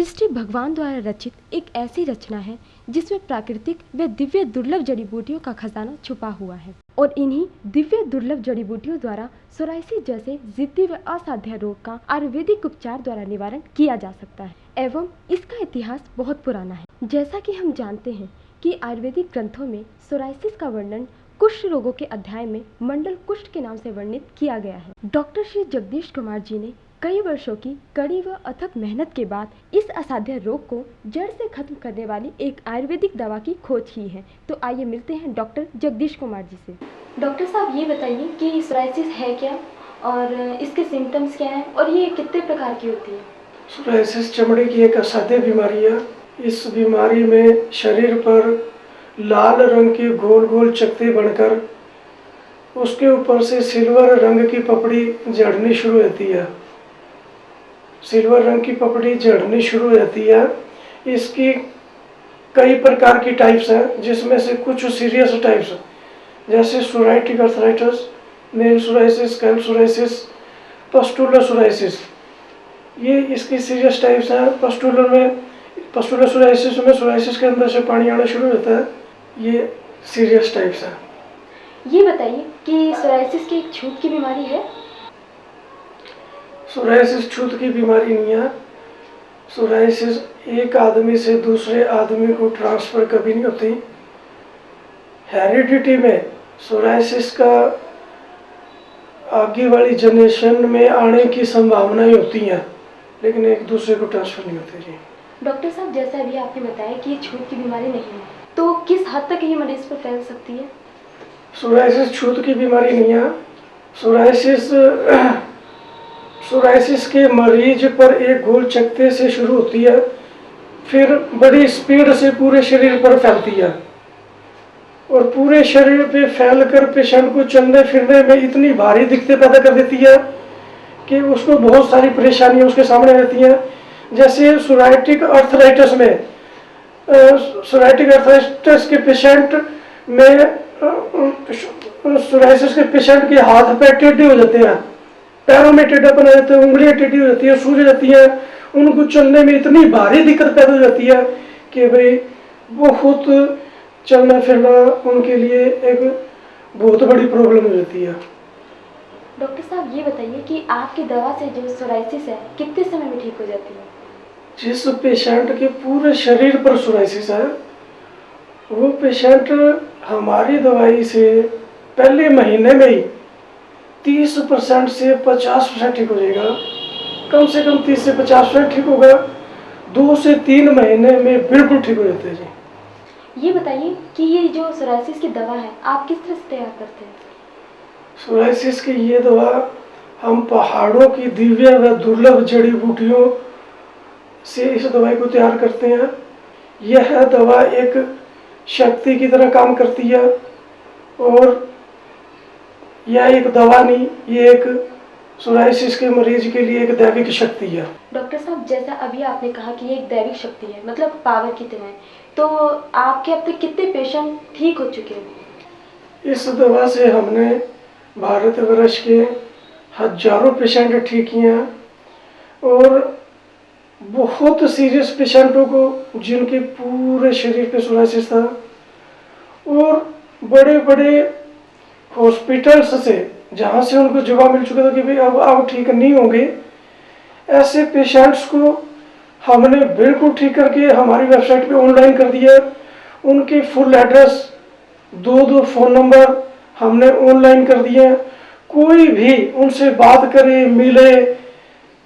सृष्टि भगवान द्वारा रचित एक ऐसी रचना है जिसमें प्राकृतिक व दिव्य दुर्लभ जड़ी बूटियों का खजाना छुपा हुआ है और इन्हीं दिव्य दुर्लभ जड़ी बूटियों द्वारा सोराइसिस जैसे जिद्दी व असाध्य रोग का आयुर्वेदिक उपचार द्वारा निवारण किया जा सकता है एवं इसका इतिहास बहुत पुराना है। जैसा कि हम जानते हैं कि आयुर्वेदिक ग्रंथों में सोराइसिस का वर्णन कुष्ठ रोगों के अध्याय में मंडल कुष्ठ के नाम से वर्णित किया गया है। डॉक्टर श्री जगदीश कुमार जी ने कई वर्षों की कड़ी व अथक मेहनत के बाद इस असाध्य रोग को जड़ से खत्म करने वाली एक आयुर्वेदिक दवा की खोज की है। तो आइए मिलते हैं डॉक्टर जगदीश कुमार जी से। डॉक्टर साहब, ये बताइए कि सोराइसिस है क्या और इसके सिम्टम्स क्या हैं और ये कितने प्रकार की होती है? सोराइसिस चमड़ी की एक असाध्य बीमारी है। इस बीमारी में शरीर पर लाल रंग की गोल गोल चकत्ते बनकर उसके ऊपर से सिल्वर रंग की पपड़ी झड़नी शुरू होती है। सिल्वर रंग की पपड़ी झड़नी शुरू हो जाती है। इसकी कई प्रकार की टाइप्स हैं, जिसमें से कुछ सीरियस टाइप्स जैसे psoriatic arthritis, nail psoriasis, kelp psoriasis, pustular psoriasis, ये इसकी सीरियस टाइप्स हैं। पस्टुलर सोराइसिस में सोराइसिस के अंदर से पानी आना शुरू होता है। ये सीरियस टाइप्स हैं। ये बताइए कि सोराइसिस की एक छूत की बीमारी है? सोराइसिस छूत की बीमारी नहीं है। सोराइसिस एक आदमी से दूसरे आदमी को ट्रांसफ़र कभी नहीं होती। हेरिडिटी में सोराइसिस का आगे वाली जनरेशन में आने की संभावनाएं होती हैं, लेकिन एक दूसरे को ट्रांसफ़र नहीं होते। जी डॉक्टर साहब, जैसा अभी आपने बताया कि ये छूत की बीमारी नहीं है, तो किस हद तक ये मरीज पर फैल सकती है? सोराइसिस छूत की बीमारी नहीं है। सोराइसिस के मरीज पर एक गोल चकत्ते से शुरू होती है, फिर बड़ी स्पीड से पूरे शरीर पर फैलती है और पूरे शरीर पे फैलकर पेशेंट को चलने फिरने में इतनी भारी दिक्कतें पैदा कर देती है कि उसको बहुत सारी परेशानियां उसके सामने रहती हैं। जैसे सोराइटिक अर्थराइटिस के पेशेंट में सोराइसिस के पेशेंट के हाथ पैर टेढ़े हो जाते हैं, पैरों में टेढ़ापन आ जाता है, उंगलियां टेढ़ी हो जाती है, सूज जाती है। उनको चलने में इतनी भारी दिक्कत पैदा हो जाती है कि भाई बहुत चलना फिरना उनके लिए एक बहुत बड़ी प्रॉब्लम हो जाती है। डॉक्टर साहब, ये बताइए कि आपकी दवा से जो सोराइसिस है कितने समय में ठीक हो जाती है? जिस पेशेंट के पूरे शरीर पर सोराइसिस है, वो पेशेंट हमारी दवाई से पहले महीने में ही 30% से 50% ठीक हो जाएगा। कम से कम 30 से 50% ठीक होगा। 2 से 3 महीने में बिल्कुल ठीक हो जाते हैं। जी ये बताइए कि ये जो सोराइसिस की दवा है आप किस तरह से तैयार करते हैं? सोराइसिस की ये दवा हम पहाड़ों की दिव्य व दुर्लभ जड़ी बूटियों से इस दवाई को तैयार करते हैं। यह दवा एक शक्ति की तरह काम करती है और यह एक दवा नहीं, ये एक सोराइसिस के मरीज के लिए एक दैविक शक्ति है। डॉक्टर साहब, जैसा अभी आपने कहा कि ये एक दैविक शक्ति है, मतलब पावर की तरह है, तो आपके अब तक कितने पेशेंट ठीक हो चुके हैं? इस दवा से हमने भारतवर्ष के हजारों पेशेंट ठीक किए हैं और बहुत सीरियस पेशेंटों को जिनके पूरे शरीर पे सोराइसिस था और बड़े बड़े हॉस्पिटल्स से जहाँ से उनको जवाब मिल चुका था कि भाई अब आप ठीक नहीं होंगे, ऐसे पेशेंट्स को हमने बिल्कुल ठीक करके हमारी वेबसाइट पे ऑनलाइन कर दिया। उनके फुल एड्रेस, 2 फ़ोन नंबर हमने ऑनलाइन कर दिए। कोई भी उनसे बात करे, मिले,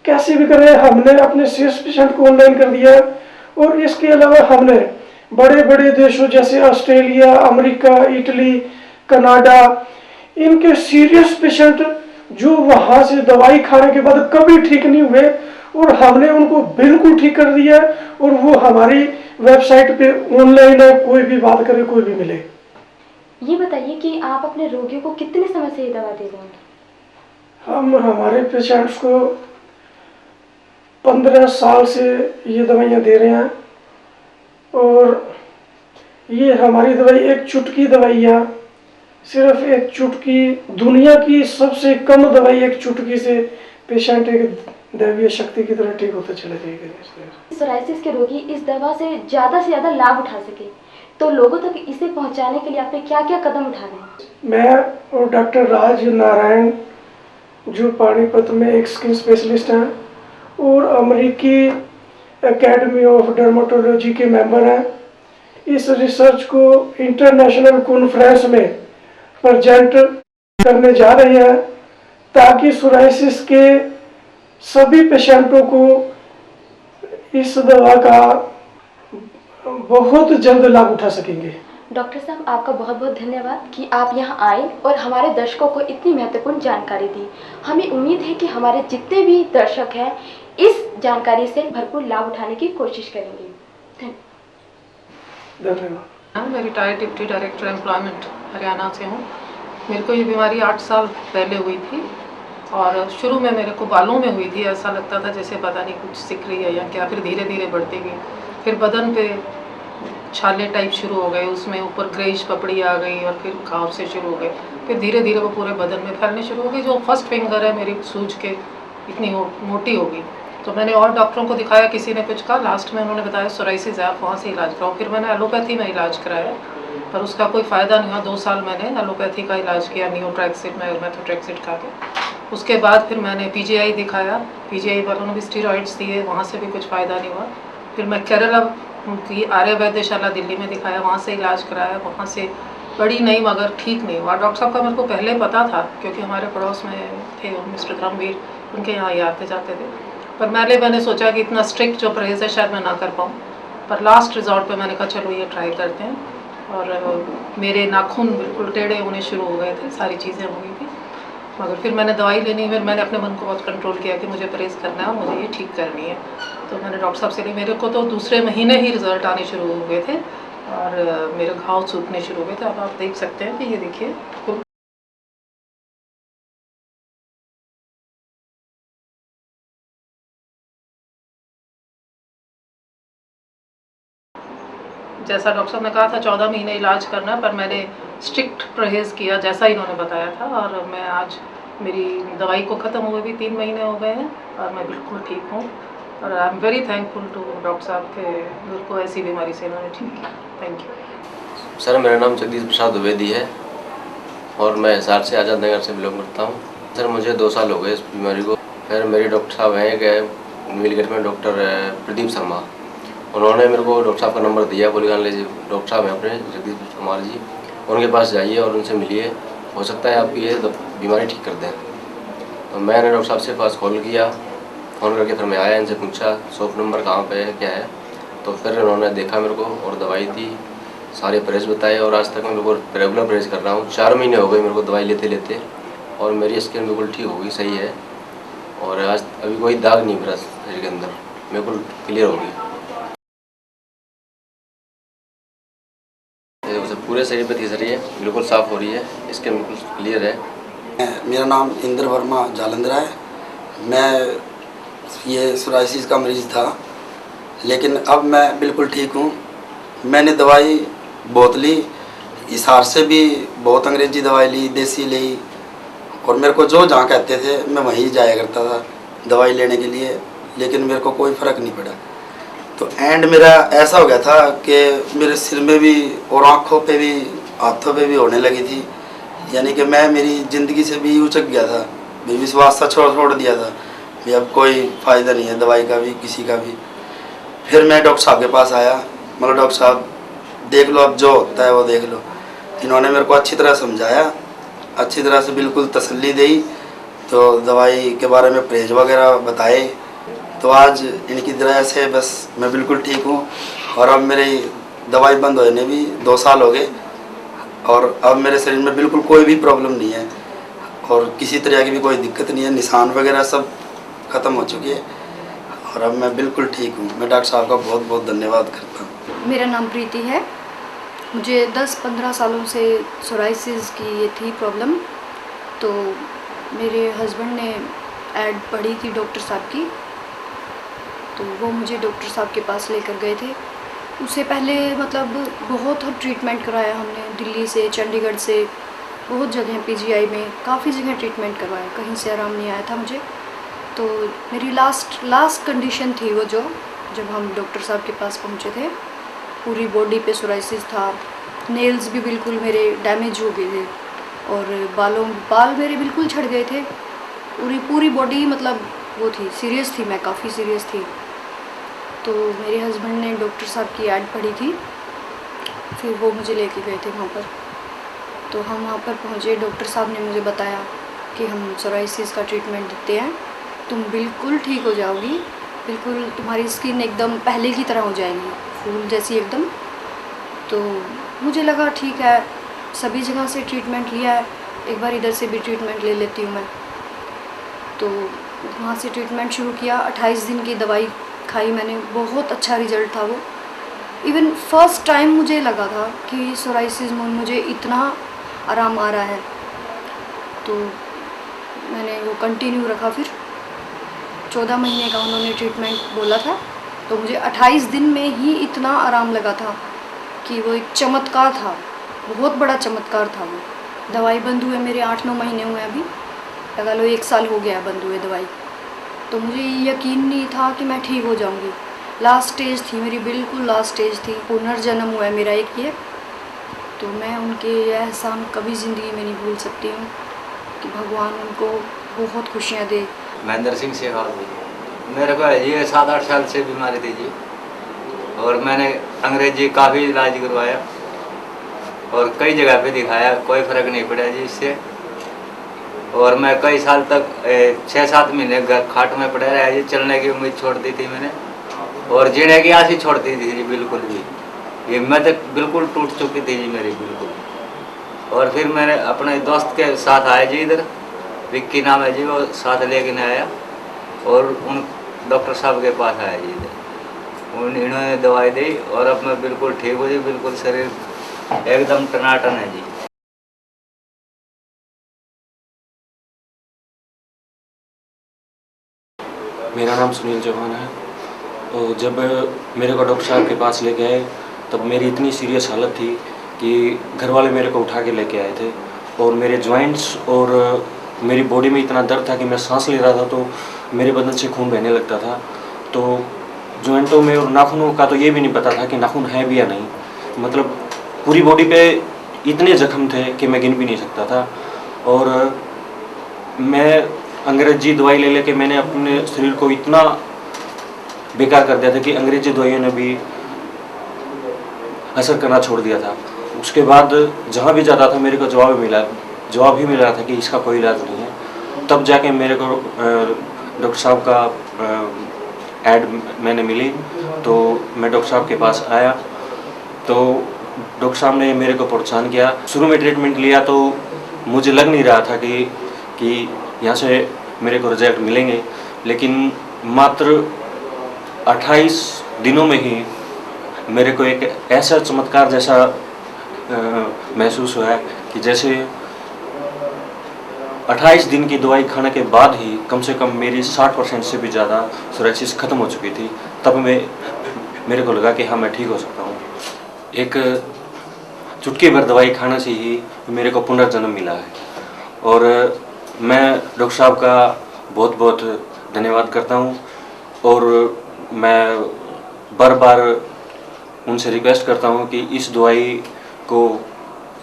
कैसे भी करे, हमने अपने सीरियस पेशेंट को ऑनलाइन कर दिया। और इसके अलावा हमने बड़े बड़े देशों जैसे ऑस्ट्रेलिया, अमेरिका, इटली, कनाडा, इनके सीरियस पेशेंट जो वहाँ से दवाई खाने के बाद कभी ठीक नहीं हुए और हमने उनको बिल्कुल ठीक कर दिया और वो हमारी वेबसाइट पे ऑनलाइन है, कोई भी बात करे, कोई भी मिले। ये बताइए कि आप अपने रोगियों को कितने समय से ये दवा दे रहे हैं? हम हमारे पेशेंट्स को 15 साल से ये दवाइयाँ दे रहे हैं और ये हमारी दवाई एक चुटकी दवाई है, सिर्फ एक चुटकी। दुनिया की सबसे कम दवाई एक चुटकी से पेशेंट एक दैवीय शक्ति की तरह ठीक होते चले जाएंगे। सोराइसिस के रोगी इस दवा से ज़्यादा लाभ उठा सके तो लोगों तक इसे पहुंचाने के लिए आप क्या क्या कदम उठा रहे हैं? मैं और डॉक्टर राज नारायण जो पानीपत में एक स्किन स्पेशलिस्ट हैं और अमेरिकी एकेडमी ऑफ डर्मेटोलॉजी के मेंबर हैं, इस रिसर्च को इंटरनेशनल कॉन्फ्रेंस में प्रेजेंट करने जा रहे हैं ताकि सोराइसिस के सभी पेशेंटों को इस दवा का बहुत जल्द लाभ उठा सकेंगे। डॉक्टर साहब, आपका बहुत बहुत धन्यवाद कि आप यहाँ आए और हमारे दर्शकों को इतनी महत्वपूर्ण जानकारी दी। हमें उम्मीद है कि हमारे जितने भी दर्शक हैं इस जानकारी से भरपूर लाभ उठाने की कोशिश करेंगे। धन्यवाद। मैं retired deputy director employment Haryana से हूँ। मेरे को ये बीमारी 8 साल पहले हुई थी और शुरू में मेरे को बालों में हुई थी। ऐसा लगता था जैसे पता नहीं कुछ सिक रही है या क्या, फिर धीरे धीरे बढ़ती गई। फिर बदन पे छाले टाइप शुरू हो गए, उसमें ऊपर ग्रेइश पपड़ी आ गई और फिर घाव से शुरू हो गए। फिर धीरे धीरे वो पूरे बदन में फैलने शुरू हो गई। जो फर्स्ट फिंगर है मेरी सूज के इतनी मोटी हो गई। तो मैंने और डॉक्टरों को दिखाया, किसी ने कुछ कहा, लास्ट में उन्होंने बताया सोराइसिस है, आप वहाँ से इलाज कराओ। फिर मैंने एलोपैथी में इलाज कराया पर उसका कोई फ़ायदा नहीं हुआ। 2 साल मैंने एलोपैथी का इलाज किया, नियोट्रैक्सिड में मेथोट्रैक्सिड खा के। उसके बाद फिर मैंने पीजीआई दिखाया, पीजीआई वालों ने भी स्टीरॉइड्स दिए, वहाँ से भी कुछ फ़ायदा नहीं हुआ। फिर मैं केरला की आर्य वैद्यशाला दिल्ली में दिखाया, वहाँ से इलाज कराया, वहाँ से बड़ी नहीं मगर ठीक नहीं हुआ। डॉक्टर साहब का मेरे को पहले पता था क्योंकि हमारे पड़ोस में थे मिस्टर धर्मवीर, उनके यहाँ ही आते जाते थे। पर मैंने सोचा कि इतना स्ट्रिक्ट जो परहेज़ है शायद मैं ना कर पाऊँ, पर लास्ट रिजॉर्ट पे मैंने कहा चलो ये ट्राई करते हैं। और मेरे नाखून बिल्कुल टेढ़े होने शुरू हो गए थे, सारी चीज़ें हो गई थी। मगर फिर मैंने दवाई लेनी, फिर मैंने अपने मन को बहुत कंट्रोल किया कि मुझे परहेज़ करना है और मुझे ये ठीक करनी है। तो मैंने डॉक्टर साहब से ली, मेरे को तो दूसरे महीने ही रिजल्ट आने शुरू हो गए थे और मेरे घाव सूखने शुरू हो गए थे। अब आप देख सकते हैं कि ये देखिए जैसा डॉक्टर साहब ने कहा था 14 महीने इलाज करना, पर मैंने स्ट्रिक्ट परहेज़ किया जैसा इन्होंने बताया था। और मैं आज मेरी दवाई को ख़त्म हुए भी 3 महीने हो गए हैं और मैं बिल्कुल ठीक हूँ। और I am very thankful to doctor साहब के मेरे को ऐसी बीमारी से इन्होंने ठीक किया। Thank you sir. मेरा नाम जगदीश प्रसाद द्विवेदी है और मैं हिसार से आज़ाद नगर से बिलोंग करता हूँ। सर मुझे 2 साल हो गए इस बीमारी को। फिर मेरे डॉक्टर साहब हैं कि नीलगढ़ में डॉक्टर प्रदीप शर्मा, उन्होंने मेरे को डॉक्टर साहब का नंबर दिया, बोले मान लीजिए डॉक्टर साहब हैं अपने जगदीश कुमार जी, उनके पास जाइए और उनसे मिलिए, हो सकता है आपकी ये बीमारी ठीक कर दें। तो मैंने डॉक्टर साहब से पास कॉल किया, फ़ोन करके फिर मैं आया, इनसे पूछा शॉप नंबर कहाँ पे है क्या है। तो फिर उन्होंने देखा मेरे को और दवाई दी, सारे परहेज़ बताए और आज तक मैं बिल्कुल रेगुलर परहेज़ कर रहा हूँ। 4 महीने हो गए मेरे को दवाई लेते लेते और मेरी स्किन बिल्कुल ठीक हो गई, सही है। और आज अभी कोई दाग नहीं मेरा शरीर के अंदर, बिल्कुल क्लियर हो गई। पूरे शरीर पे दिख रही है, बिल्कुल साफ़ हो रही है, स्किन बिल्कुल क्लियर है। मेरा नाम इंद्र वर्मा जालंधरा है। मैं ये सोराइसिस का मरीज़ था लेकिन अब मैं बिल्कुल ठीक हूँ। मैंने दवाई बहुत ली, हिसार से भी बहुत अंग्रेज़ी दवाई ली, देसी ली और मेरे को जो जहाँ कहते थे मैं वहीं जाया करता था दवाई लेने के लिए, लेकिन मेरे को कोई फ़र्क नहीं पड़ा। तो एंड मेरा ऐसा हो गया था कि मेरे सिर में भी और आँखों पे भी हाथों पे भी होने लगी थी, यानी कि मैं मेरी ज़िंदगी से भी उचक गया था, भी विश्वास सा छोड़ दिया था भी अब कोई फ़ायदा नहीं है दवाई का भी किसी का भी। फिर मैं डॉक्टर साहब के पास आया, मतलब डॉक्टर साहब देख लो अब जो होता है वो देख लो। इन्होंने मेरे को अच्छी तरह समझाया, अच्छी तरह से बिल्कुल तसल्ली दी, तो दवाई के बारे में परहेज वगैरह बताए। तो आज इनकी तरह से बस मैं बिल्कुल ठीक हूँ और अब मेरी दवाई बंद होने भी 2 साल हो गए और अब मेरे शरीर में बिल्कुल कोई भी प्रॉब्लम नहीं है और किसी तरह की भी कोई दिक्कत नहीं है, निशान वगैरह सब ख़त्म हो चुकी है और अब मैं बिल्कुल ठीक हूँ। मैं डॉक्टर साहब का बहुत बहुत धन्यवाद करता हूँ। मेरा नाम प्रीति है। मुझे 10-15 सालों से सोराइसिस की ये थी प्रॉब्लम। तो मेरे हस्बैंड ने ऐड पढ़ी थी डॉक्टर साहब की, तो वो मुझे डॉक्टर साहब के पास लेकर गए थे। उससे पहले मतलब बहुत ट्रीटमेंट कराया हमने, दिल्ली से, चंडीगढ़ से, बहुत जगह पीजीआई में काफ़ी जगह ट्रीटमेंट करवाया, कहीं से आराम नहीं आया था मुझे। तो मेरी लास्ट कंडीशन थी वो, जब हम डॉक्टर साहब के पास पहुँचे थे। पूरी बॉडी पे सोराइसिस था, नेल्स भी बिल्कुल मेरे डैमेज हो गए थे और बाल मेरे बिल्कुल झड़ गए थे। पूरी बॉडी मतलब वो थी, सीरियस थी मैं, काफ़ी सीरियस थी। तो मेरे हस्बैंड ने डॉक्टर साहब की ऐड पढ़ी थी, फिर वो मुझे लेके गए थे वहाँ पर। तो हम वहाँ पर पहुँचे, डॉक्टर साहब ने मुझे बताया कि हम सोराइसिस का ट्रीटमेंट देते हैं, तुम बिल्कुल ठीक हो जाओगी, बिल्कुल तुम्हारी स्किन एकदम पहले की तरह हो जाएगी, फूल जैसी एकदम। तो मुझे लगा ठीक है, सभी जगह से ट्रीटमेंट लिया है, एक बार इधर से भी ट्रीटमेंट ले लेती हूँ मैं। तो वहाँ से ट्रीटमेंट शुरू किया, 28 दिन की दवाई खाई मैंने, बहुत अच्छा रिज़ल्ट था वो। इवन फर्स्ट टाइम मुझे लगा था कि सोराइसिस में मुझे इतना आराम आ रहा है। तो मैंने वो कंटिन्यू रखा, फिर 14 महीने का उन्होंने ट्रीटमेंट बोला था। तो मुझे 28 दिन में ही इतना आराम लगा था कि वो एक चमत्कार था, बहुत बड़ा चमत्कार था वो। दवाई बंद हुए मेरे 8-9 महीने हुए, अभी लगा लो 1 साल हो गया बंद हुए दवाई। तो मुझे यकीन नहीं था कि मैं ठीक हो जाऊंगी। लास्ट स्टेज थी मेरी, बिल्कुल लास्ट स्टेज थी, पुनर्जन्म हुआ है मेरा एक ये। तो मैं उनके एहसान कभी ज़िंदगी में नहीं भूल सकती हूँ कि भगवान उनको बहुत खुशियाँ दे। महेंद्र सिंह सेहवाग। मेरे को ये 7-8 साल से बीमारी थी जी, और मैंने अंग्रेजी काफ़ी इलाज करवाया और कई जगह पे दिखाया, कोई फ़र्क नहीं पड़ा जी इससे। और मैं कई साल तक 6-7 महीने घर खाट में पड़ा रहा जी। चलने की उम्मीद छोड़ दी थी मैंने, और जीने की आस ही छोड़ दी थी जी, बिल्कुल भी। हिम्मत बिल्कुल टूट चुकी थी जी मेरी, बिल्कुल। और फिर मैंने अपने दोस्त के साथ आया जी, इधर विक्की नाम है जी, वो साथ लेके आया और उन डॉक्टर साहब के पास आया जी इधर। इन्होंने दवाई दी और अब मैं बिल्कुल ठीक हो जी, बिल्कुल शरीर एकदम टनाटन है जी। मेरा नाम सुनील चौहान है। तो जब मेरे को डॉक्टर साहब के पास लेके आए, तब मेरी इतनी सीरियस हालत थी कि घर वाले मेरे को उठा के लेके आए थे, और मेरे जॉइंट्स और मेरी बॉडी में इतना दर्द था कि मैं सांस ले रहा था तो मेरे बदन से खून बहने लगता था। तो जॉइंटों में और नाखूनों का तो ये भी नहीं पता था कि नाखून है भी या नहीं। मतलब पूरी बॉडी पे इतने जख्म थे कि मैं गिन भी नहीं सकता था। और मैं अंग्रेजी दवाई ले लेके मैंने अपने शरीर को इतना बेकार कर दिया था कि अंग्रेजी दवाइयों ने भी असर करना छोड़ दिया था। उसके बाद जहाँ भी जाता था मेरे को जवाब ही मिल रहा था कि इसका कोई इलाज नहीं है। तब जाके मेरे को डॉक्टर साहब का ऐड मैंने मिली, तो मैं डॉक्टर साहब के पास आया। तो डॉक्टर साहब ने मेरे को प्रोत्साहन किया। शुरू में ट्रीटमेंट लिया तो मुझे लग नहीं रहा था कि यहाँ से मेरे को रिजल्ट मिलेंगे, लेकिन मात्र 28 दिनों में ही मेरे को एक ऐसा चमत्कार जैसा महसूस हुआ कि जैसे 28 दिन की दवाई खाने के बाद ही कम से कम मेरी 60% से भी ज़्यादा सोराइसिस ख़त्म हो चुकी थी। तब मेरे को लगा कि हाँ, मैं ठीक हो सकता हूँ। एक चुटकी भर दवाई खाने से ही मेरे को पुनर्जन्म मिला है, और मैं डॉक्टर साहब का बहुत बहुत धन्यवाद करता हूँ। और मैं बार बार उनसे रिक्वेस्ट करता हूँ कि इस दवाई को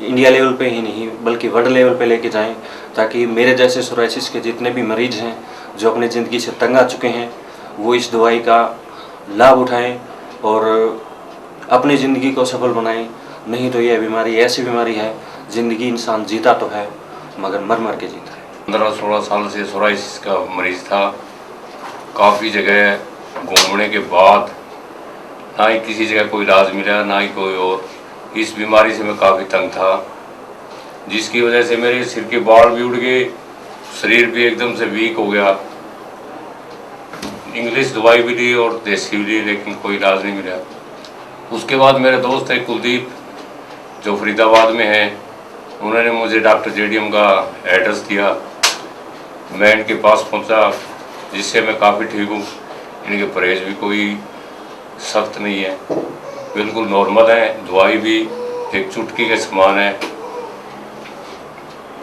इंडिया लेवल पे ही नहीं बल्कि वर्ल्ड लेवल पे लेके जाएं, ताकि मेरे जैसे सोराइसिस के जितने भी मरीज़ हैं जो अपने ज़िंदगी से तंग आ चुके हैं, वो इस दवाई का लाभ उठाएं और अपनी ज़िंदगी को सफल बनाएं। नहीं तो यह बीमारी ऐसी बीमारी है, ज़िंदगी इंसान जीता तो है मगर मर मर के जीता है। 15-16 साल से सोराइसिस का मरीज़ था। काफ़ी जगह घूमने के बाद ना ही किसी जगह कोई इलाज मिला, ना ही कोई और। इस बीमारी से मैं काफ़ी तंग था, जिसकी वजह से मेरे सिर के बाल भी उड़ गए, शरीर भी एकदम से वीक हो गया। इंग्लिश दवाई भी ली और देसी भी ली, लेकिन कोई इलाज नहीं मिला। उसके बाद मेरे दोस्त है कुलदीप, जो फरीदाबाद में है, उन्होंने मुझे डॉक्टर जेडीएम का एड्रेस दिया। मैं इनके पास पहुंचा, जिससे मैं काफ़ी ठीक हूँ। इनके परहेज भी कोई सख्त नहीं है, बिल्कुल नॉर्मल है। दवाई भी एक चुटकी के समान है।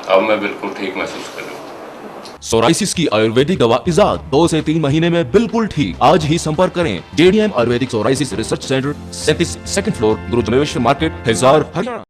अब मैं बिल्कुल ठीक महसूस कर रहा हूँ। सोराइसिस की आयुर्वेदिक दवा इजाद 2 से 3 महीने में बिल्कुल ठीक। आज ही संपर्क करें JDM Ayurvedic psoriasis research centre 37 second floor, गुरु जमेश्वर मार्केट, हिसार, हरियाणा।